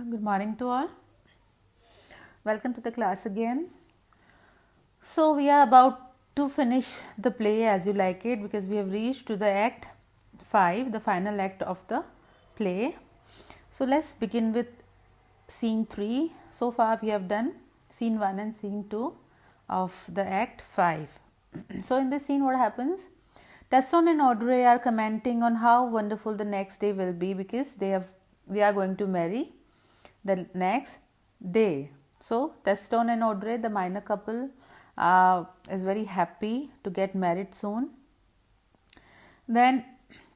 Good morning to all. Welcome to the class again. So we are about to finish the play As You Like It because we have reached to the act 5, the final act of the play. So let's begin with scene 3. So far we have done scene 1 and scene 2 of the act 5. So in this scene what happens? Teston and Audrey are commenting on how wonderful the next day will be because they are going to marry the next day. So Teston and Audrey, the minor couple, is very happy to get married soon. Then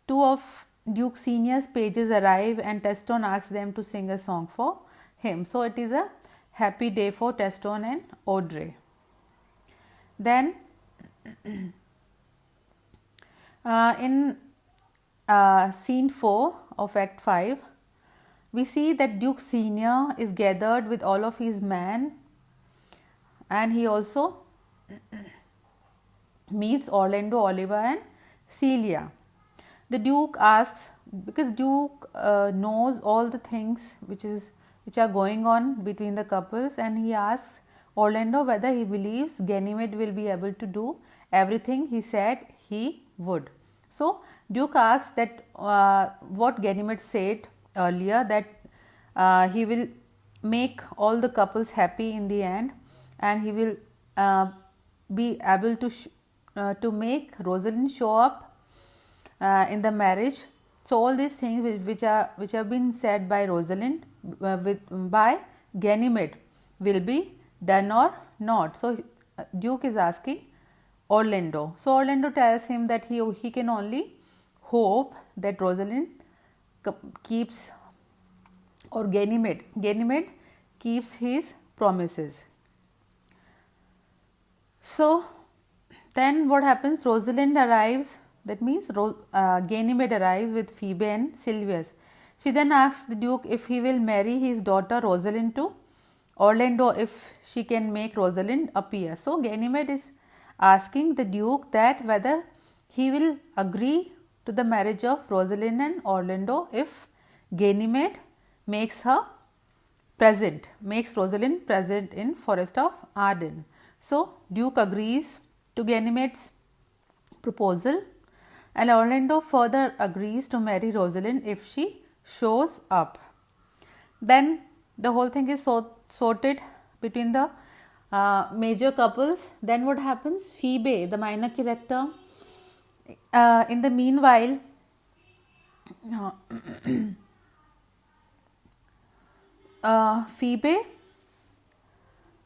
two of Duke Senior's pages arrive and Teston asks them to sing a song for him. So it is a happy day for Teston and Audrey. Then in scene 4 of Act 5, we see that Duke Senior is gathered with all of his men and he also meets Orlando, Oliver and Celia. The Duke asks, because Duke knows all the things which are going on between the couples, and he asks Orlando whether he believes Ganymede will be able to do everything he said he would. So Duke asks that what Ganymede said earlier, that he will make all the couples happy in the end, and he will be able to make Rosalind show up in the marriage. So all these things which have been said by Rosalind by Ganymede will be done or not. So Duke is asking Orlando. So Orlando tells him that he can only hope that Rosalind keeps, or Ganymede keeps his promises. So then what happens? Rosalind arrives, that means Ganymede arrives with Phoebe and Sylvius. She then asks the Duke if he will marry his daughter Rosalind to Orlando if she can make Rosalind appear. So Ganymede is asking the Duke that whether he will agree to the marriage of Rosalind and Orlando if Ganymede makes Rosalind present in Forest of Arden. So Duke agrees to Ganymede's proposal, and Orlando further agrees to marry Rosalind if she shows up. Then the whole thing is sorted between the major couples. Then what happens? Phoebe, the minor character, in the meanwhile Phoebe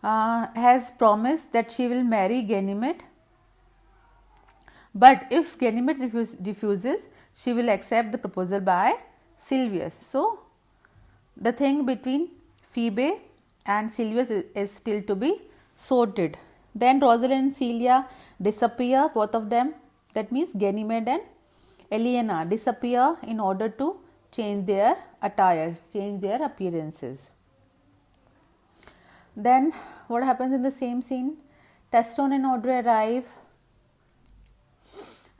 has promised that she will marry Ganymede, but if Ganymede refuses, she will accept the proposal by Sylvius. So the thing between Phoebe and Sylvius is still to be sorted. Then Rosalind and Celia disappear, both of them, that means Ganymede and Eleanor disappear in order to change their attires, change their appearances. Then what happens in the same scene? Teston and Audrey arrive,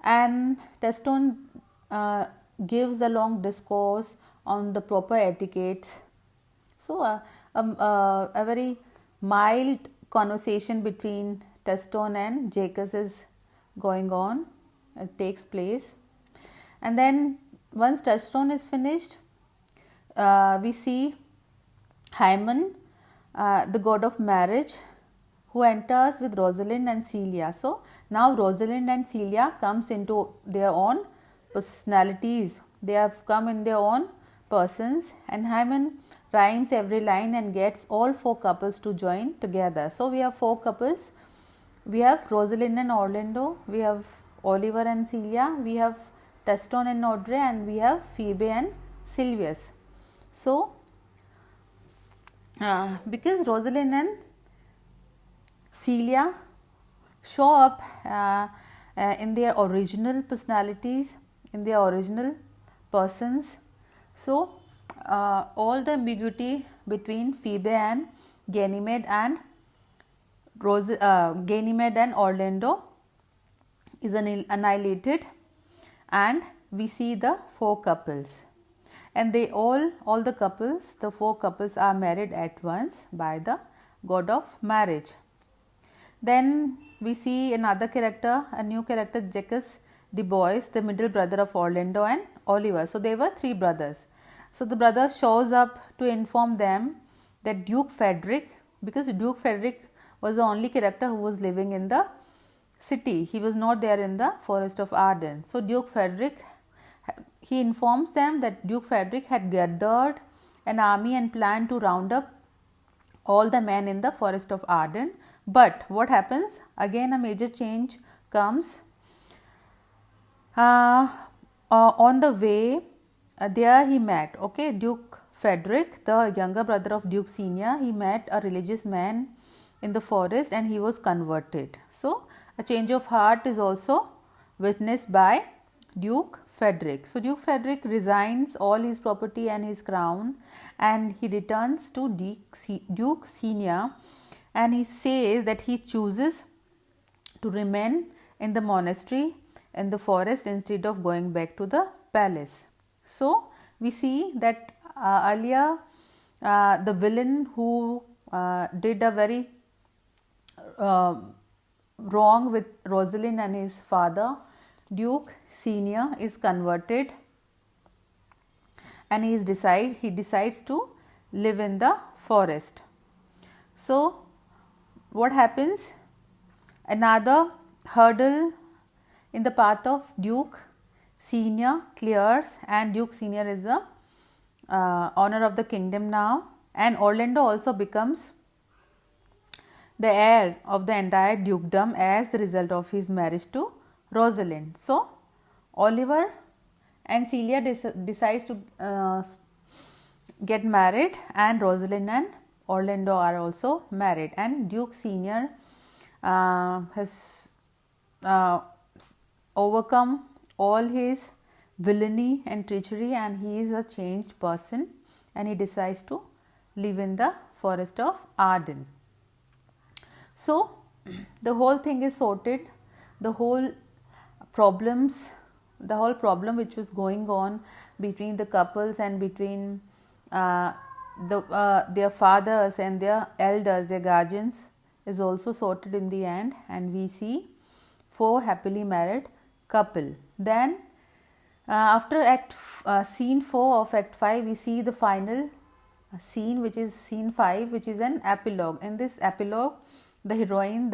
and Teston gives a long discourse on the proper etiquettes. So a very mild conversation between Teston and Jacques is going on, takes place. And then once Teston is finished, we see Hymen, the god of marriage, who enters with Rosalind and Celia. So now Rosalind and Celia comes into their own personalities. They have come in their own persons, and Hymen rhymes every line and gets all four couples to join together. So we have four couples. We have Rosalind and Orlando, we have Oliver and Celia, we have Teston and Audrey, and we have Phoebe and Sylvius. So because Rosalind and Celia show up in their original personalities, in their original persons, so all the ambiguity between Phoebe and Ganymede and Ganymede and Orlando is annihilated, and we see the four couples. and they all the couples, the 4 couples are married at once by the god of marriage. Then we see another character, a new character, Jacques de Bois, the middle brother of Orlando and Oliver. So they were 3 brothers. So the brother shows up to inform them that Duke Frederick, because Duke Frederick was the only character who was living in the city, he was not there in the forest of Arden. So Duke Frederick, he informs them that Duke Frederick had gathered an army and planned to round up all the men in the forest of Arden. But what happens? Again a major change comes. On the way, there he met, okay, Duke Frederick, the younger brother of Duke Senior, he met a religious man in the forest and he was converted. So a change of heart is also witnessed by Duke Frederick. So Duke Frederick resigns all his property and his crown and he returns to Duke Senior, and he says that he chooses to remain in the monastery in the forest instead of going back to the palace. So we see that earlier the villain who did a very wrong with Rosalind and his father, Duke Senior, is converted and he decides to live in the forest. So what happens? Another hurdle in the path of Duke Senior clears, and Duke Senior is the owner of the kingdom now, and Orlando also becomes the heir of the entire dukedom as the result of his marriage to Rosalind. So Oliver and Celia decides to get married, and Rosalind and Orlando are also married, and Duke Senior has overcome all his villainy and treachery, and he is a changed person, and he decides to live in the forest of Arden. So the whole thing is sorted, the whole problem which was going on between the couples and between their fathers and their elders, their guardians, is also sorted in the end, and we see 4 happily married couple. Then after scene 4 of act 5, we see the final scene, which is scene 5, which is an epilogue. In this epilogue, the heroine,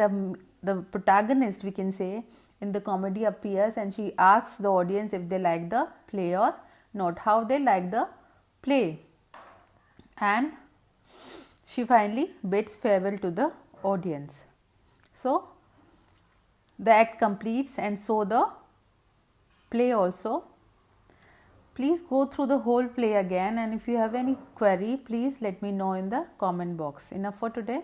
the protagonist, we can say, in the comedy appears, and she asks the audience if they like the play or not, how they like the play, and she finally bids farewell to the audience. So the act completes, and so the play also. Please go through the whole play again, and if you have any query, please let me know in the comment box. Enough for today.